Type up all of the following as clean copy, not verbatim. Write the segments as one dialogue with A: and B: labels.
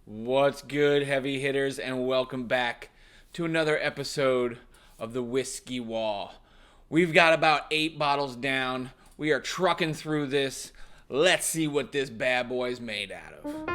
A: What's good, heavy hitters, and welcome back to another episode of the Whiskey Wall. We've got about 8 bottles down. We are trucking through this. Let's see what this bad boy's made out of.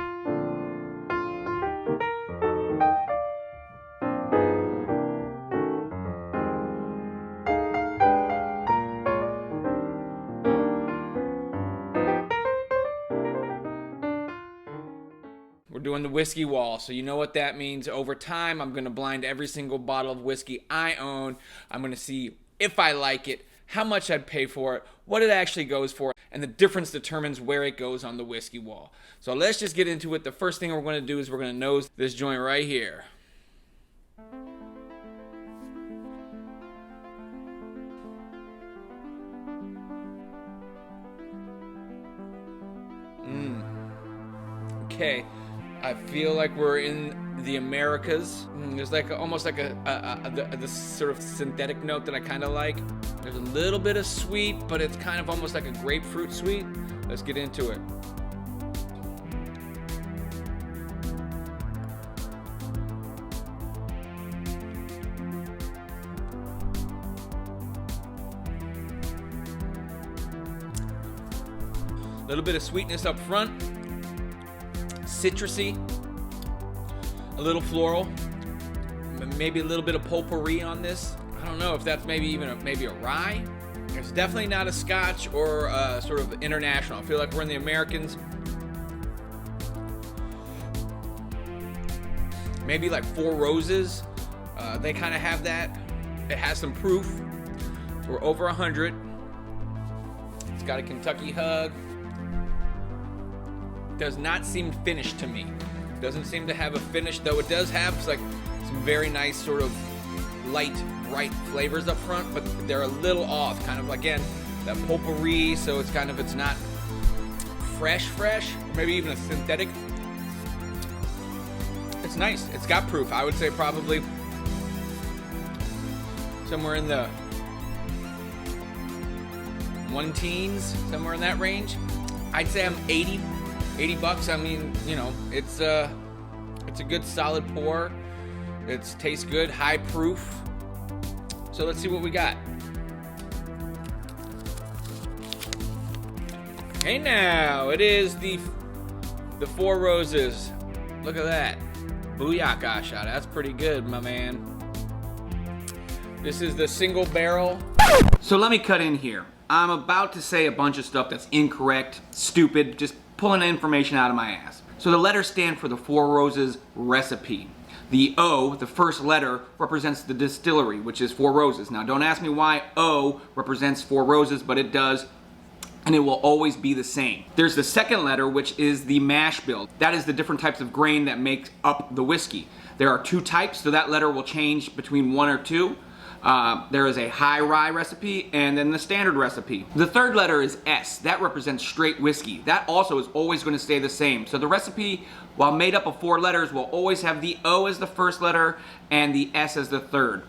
A: We're doing the whiskey wall, so you know what that means. Over time, I'm going to blind every single bottle of whiskey I own. I'm going to see if I like it, how much I'd pay for it, what it actually goes for, and the difference determines where it goes on the whiskey wall. So let's just get into it. The first thing we're going to do is we're going to nose this joint right here. Okay. I feel like we're in the Americas. There's like almost like the sort of synthetic note that I kind of like. There's a little bit of sweet, but it's kind of almost like a grapefruit sweet. Let's get into it. A little bit of sweetness up front. Citrusy, a little floral, maybe a little bit of potpourri on this. I don't know if that's maybe a rye. It's definitely not a Scotch or sort of international. I feel like we're in the Americans. Maybe like Four Roses. They kind of have that. It has some proof. We're over 100. It's got a Kentucky hug. Does not seem finished to me. Doesn't seem to have a finish, though it does have like some very nice sort of light, bright flavors up front, but they're a little off. Kind of again that potpourri, so it's not fresh, or maybe even a synthetic. It's nice. It's got proof. I would say probably somewhere in the 1 teens, somewhere in that range. I'd say I'm $80. I mean, you know, it's a good solid pour. It tastes good, high proof. So let's see what we got. Hey now, it is the Four Roses. Look at that. Booyaka shot. That's pretty good, my man. This is the single barrel. So let me cut in here. I'm about to say a bunch of stuff that's incorrect, stupid, just pulling information out of my ass. So the letters stand for the Four Roses recipe. The O, the first letter, represents the distillery, which is Four Roses. Now don't ask me why O represents Four Roses, but it does, and it will always be the same. There's the second letter, which is the mash bill. That is the different types of grain that make up the whiskey. There are 2 types, so that letter will change between 1 or 2. There is a high rye recipe and then the standard recipe. The third letter is S. That represents straight whiskey. That also is always going to stay the same. So the recipe, while made up of 4 letters, will always have the O as the first letter and the S as the third.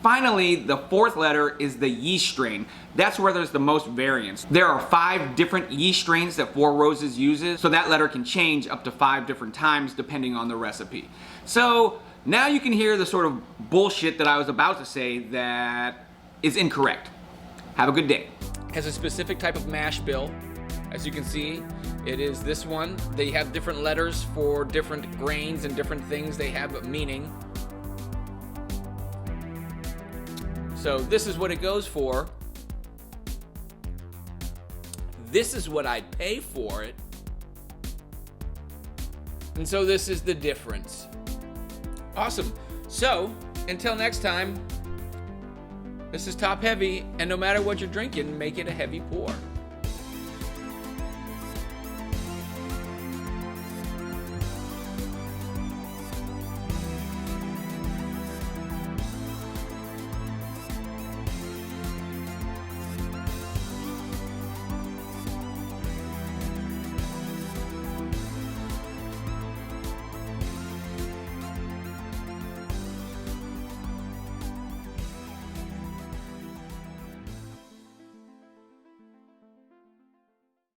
A: Finally, the 4th letter is the yeast strain. That's where there's the most variance. There are 5 different yeast strains that Four Roses uses, so that letter can change up to 5 different times depending on the recipe. So now you can hear the sort of bullshit that I was about to say that is incorrect. Have a good day. It has a specific type of mash bill. As you can see, it is this one. They have different letters for different grains and different things. They have meaning. So this is what it goes for. This is what I'd pay for it. And so this is the difference. Awesome. So, until next time, this is Top Heavy, and no matter what you're drinking, make it a heavy pour.